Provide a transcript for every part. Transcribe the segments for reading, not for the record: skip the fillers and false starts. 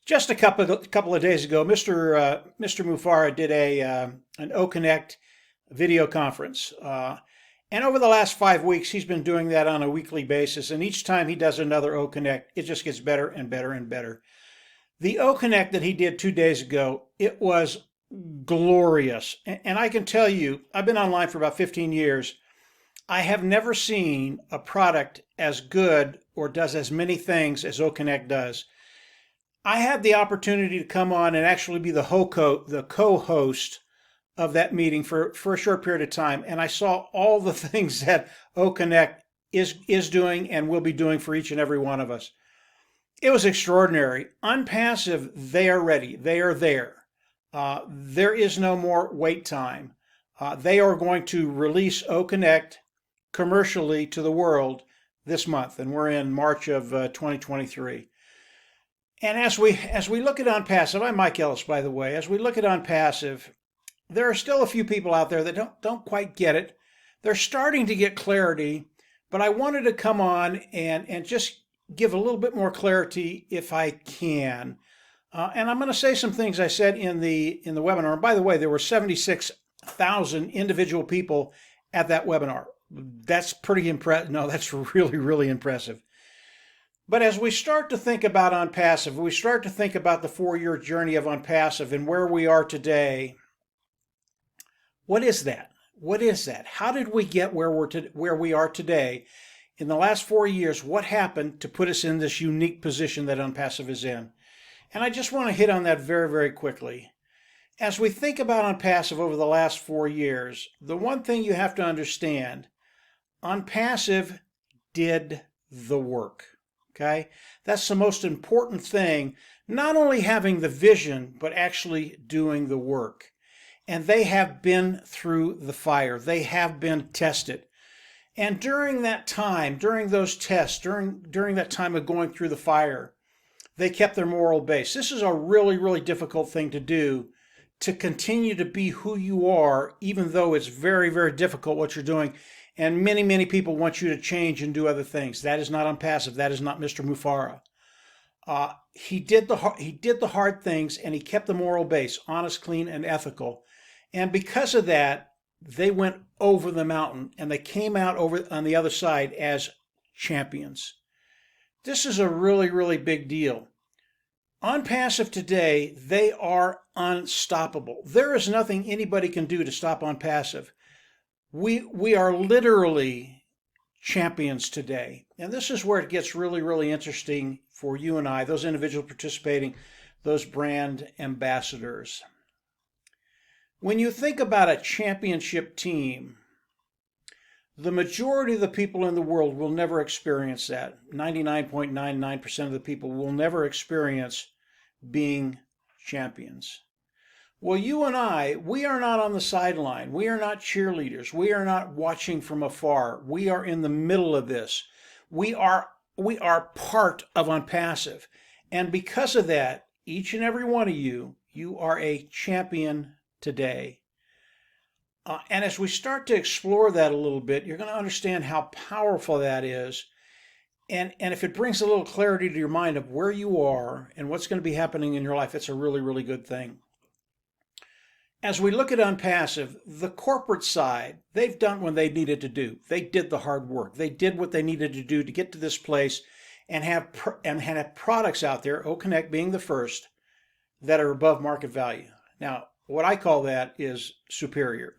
Just a couple of days ago, Mr. Mufareh did an OConnect video conference, and over the last 5 weeks, he's been doing that on a weekly basis. And each time he does another OConnect, it just gets better and better and better. The OConnect that he did 2 days ago, it was glorious, and I can tell you, I've been online for about 15 years. I have never seen a product as good or does as many things as OConnect does. I had the opportunity to come on and actually be the co-host of that meeting for a short period of time, and I saw all the things that OConnect is doing and will be doing for each and every one of us. It was extraordinary. Onpassive, they are ready. They are there. There is no more wait time. They are going to release OConnect commercially to the world this month, and we're in March of 2023. And as we look at Onpassive, I'm Mike Ellis, by the way. As we look at Onpassive, there are still a few people out there that don't quite get it. They're starting to get clarity, but I wanted to come on and just give a little bit more clarity if I can. And I'm going to say some things I said in the webinar. And by the way, there were 76,000 individual people at that webinar. That's pretty impressive. No, that's really, really impressive. But as we start to think about Onpassive, we start to think about the 4-year journey of Onpassive and where we are today. What is that? What is that? How did we get where we are today? In the last 4 years, what happened to put us in this unique position that Onpassive is in? And I just want to hit on that very, very quickly. As we think about Onpassive over the last 4 years, the one thing you have to understand, Onpassive did the work. Okay? That's the most important thing, not only having the vision, but actually doing the work. And they have been through the fire. They have been tested. And during that time, during those tests, during that time of going through the fire, they kept their moral base. This is a really, really difficult thing to do, to continue to be who you are, even though it's very, very difficult what you're doing. And many, many people want you to change and do other things. That is not Onpassive. That is not Mr. Mufareh. He did the hard things, and he kept the moral base, honest, clean, and ethical. And because of that, they went over the mountain, and they came out over on the other side as champions. This is a really, really big deal. Onpassive today, they are unstoppable. There is nothing anybody can do to stop Onpassive. We are literally champions today. And this is where it gets really, really interesting for you and I, those individuals participating, those brand ambassadors. When you think about a championship team, the majority of the people in the world will never experience that. 99.99% of the people will never experience being champions. Well, you and I, we are not on the sideline. We are not cheerleaders. We are not watching from afar. We are in the middle of this. We are part of Onpassive. And because of that, each and every one of you, you are a champion today. And as we start to explore that a little bit, you're going to understand how powerful that is. And if it brings a little clarity to your mind of where you are and what's going to be happening in your life, it's a really, really good thing. As we look at Onpassive, the corporate side, they've done what they needed to do. They did the hard work. They did what they needed to do to get to this place and have products out there, OConnect being the first, that are above market value. Now, what I call that is superior,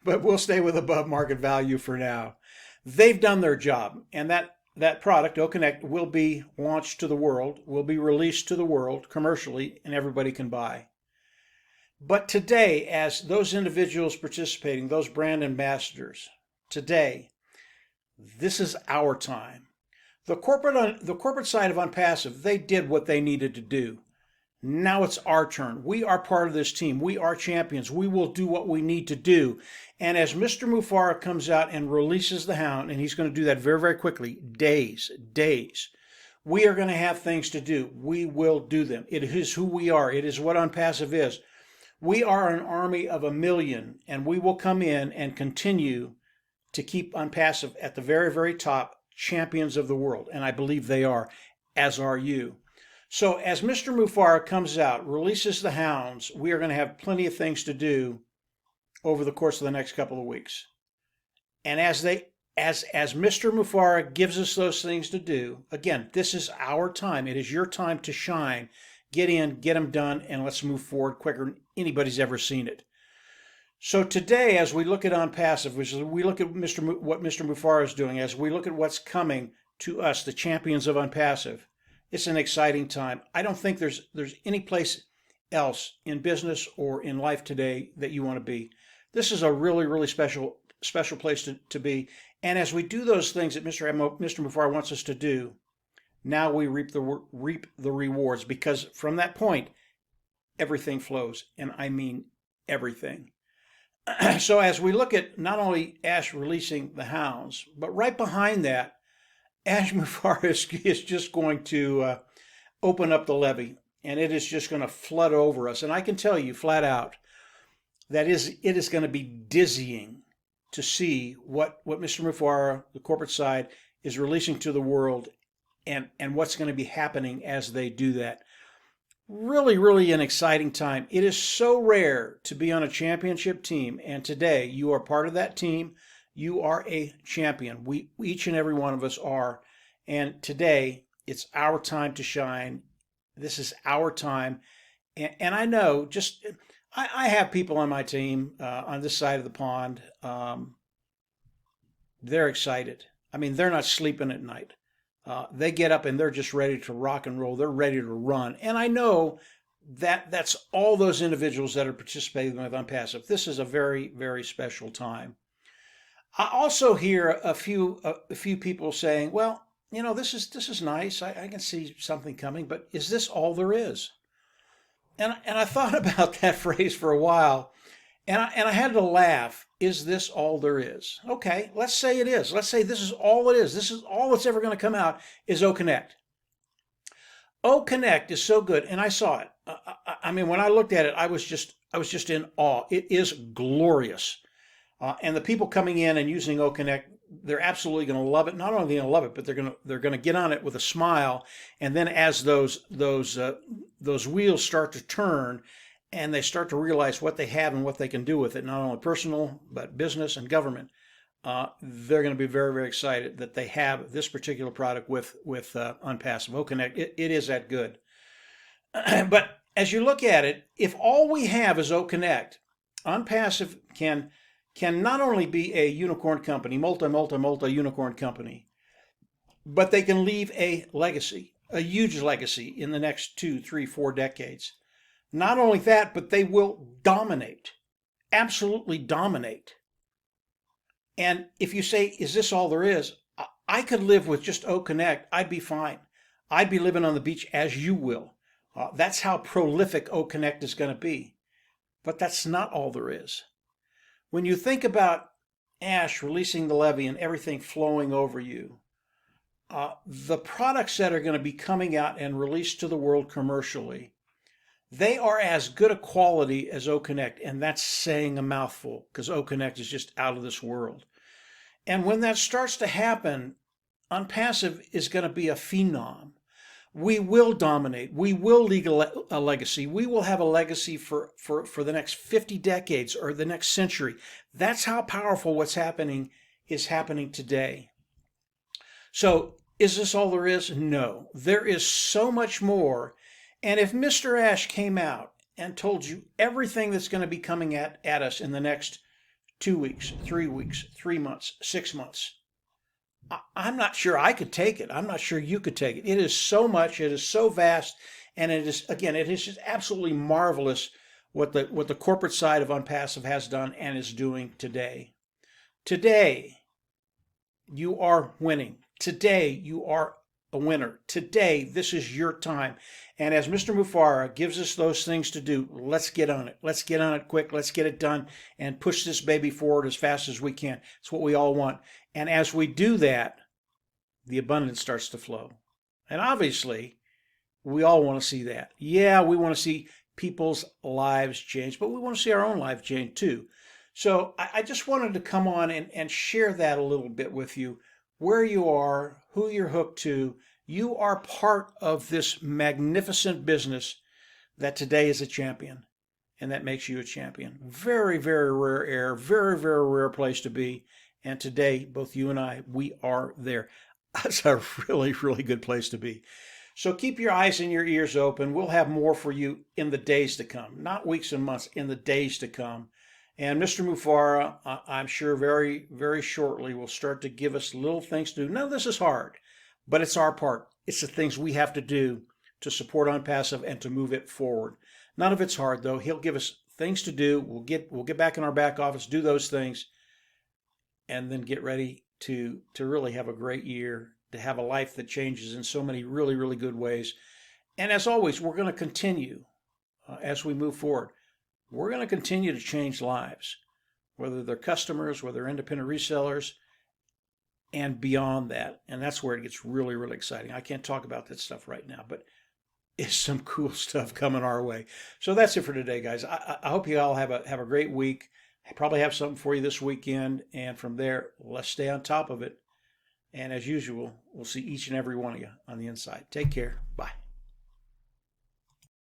but we'll stay with above market value for now. They've done their job, and that product, OConnect, will be launched to the world, will be released to the world commercially, and everybody can buy. But today, as those individuals participating, those brand ambassadors, today, this is our time. The corporate side of Onpassive, they did what they needed to do. Now it's our turn. We are part of this team. We are champions. We will do what we need to do. And as Mr. Mufareh comes out and releases the hound, and he's going to do that very, very quickly, days, we are going to have things to do. We will do them. It is who we are. It is what Onpassive is. We are an army of 1 million, and we will come in and continue to keep Onpassive at the very, very top, champions of the world. And I believe they are, as are you. So as Mr. Mufareh comes out, releases the hounds, we are going to have plenty of things to do over the course of the next couple of weeks. And as Mr. Mufareh gives us those things to do, again, this is our time. It is your time to shine. Get in, get them done, and let's move forward quicker than anybody's ever seen it. So today, as we look at Onpassive, which is we look at what Mr. Mufareh is doing, as we look at what's coming to us, the champions of Onpassive, it's an exciting time. I don't think there's any place else in business or in life today that you want to be. This is a really, really special place to be. And as we do those things that Mr. Mufareh wants us to do, now we reap the rewards, because from that point, everything flows, and I mean everything. So as we look at not only Ash releasing the hounds, but right behind that, Ash Mufareh is just going to open up the levee, and it is just going to flood over us. And I can tell you flat out that it is going to be dizzying to see what Mr. Mufareh, the corporate side, is releasing to the world, and what's going to be happening as they do that. Really, really an exciting time. It is so rare to be on a championship team, and today you are part of that team. You are a champion. We each and every one of us are. And today, it's our time to shine. This is our time. And I know, I have people on my team on this side of the pond. They're excited. I mean, they're not sleeping at night. They get up and they're just ready to rock and roll. They're ready to run. And I know that that's all those individuals that are participating with Onpassive. This is a very, very special time. I also hear a few people saying, well, you know, this is nice. I can see something coming, but is this all there is? And I thought about that phrase for a while, and I had to laugh. Is this all there is? Okay, let's say it is. Let's say this is all it is. This is all that's ever going to come out is OConnect. OConnect is so good, and I saw it. I mean, when I looked at it, I was just in awe. It is glorious. And the people coming in and using OConnect, they're absolutely going to love it. Not only going to love it, but they're going to get on it with a smile. And then as those wheels start to turn, and they start to realize what they have and what they can do with it, not only personal but business and government, they're going to be very, very excited that they have this particular product with Onpassive. OConnect, it is that good. But as you look at it, if all we have is OConnect, Onpassive can not only be a unicorn company, multi unicorn company, but they can leave a legacy, a huge legacy in the next 2, 3, 4 decades. Not only that, but they will dominate, absolutely dominate. And if you say, is this all there is? I could live with just OConnect. I'd be fine. I'd be living on the beach as you will. That's how prolific OConnect is going to be. But that's not all there is. When you think about Ash releasing the levee and everything flowing over you, the products that are going to be coming out and released to the world commercially, they are as good a quality as OConnect, and that's saying a mouthful, because OConnect is just out of this world. And when that starts to happen, Onpassive is going to be a phenom. We will dominate. We will leave a legacy. We will have a legacy for the next 50 decades or the next century. That's how powerful what's happening is happening today. So is this all there is? No. There is so much more. And if Mr. Ash came out and told you everything that's going to be coming at us in the next 2 weeks, 3 weeks, 3 months, 6 months, I'm not sure I could take it. I'm not sure you could take it. It is so much, it is so vast, and it is just absolutely marvelous what the corporate side of Onpassive has done and is doing today. Today, you are winning. Today, you are a winner. Today, this is your time. And as Mr. Mufareh gives us those things to do, let's get on it. Let's get on it quick. Let's get it done and push this baby forward as fast as we can. It's what we all want. And as we do that, the abundance starts to flow. And obviously, we all want to see that. Yeah, we want to see people's lives change, but we want to see our own life change too. So I just wanted to come on and share that a little bit with you, where you are, who you're hooked to, You are part of this magnificent business that today is a champion, and that makes you a champion. Very, very rare air, very, very rare place to be. And today, both you and I, we are there. That's a really, really good place to be. So keep your eyes and your ears open. We'll have more for you in the days to come, not weeks and months, in the days to come. And Mr. Mufareh, I'm sure very, very shortly will start to give us little things to do. None of this is hard, but it's our part. It's the things we have to do to support Onpassive and to move it forward. None of it's hard, though. He'll give us things to do. We'll get back in our back office, do those things, and then get ready to really have a great year, to have a life that changes in so many really, really good ways. And as always, we're going to continue as we move forward. We're going to continue to change lives, whether they're customers, whether they're independent resellers, and beyond that. And that's where it gets really, really exciting. I can't talk about that stuff right now, but it's some cool stuff coming our way. So that's it for today, guys. I hope you all have a great week. I probably have something for you this weekend. And from there, let's stay on top of it. And as usual, we'll see each and every one of you on the inside. Take care. Bye.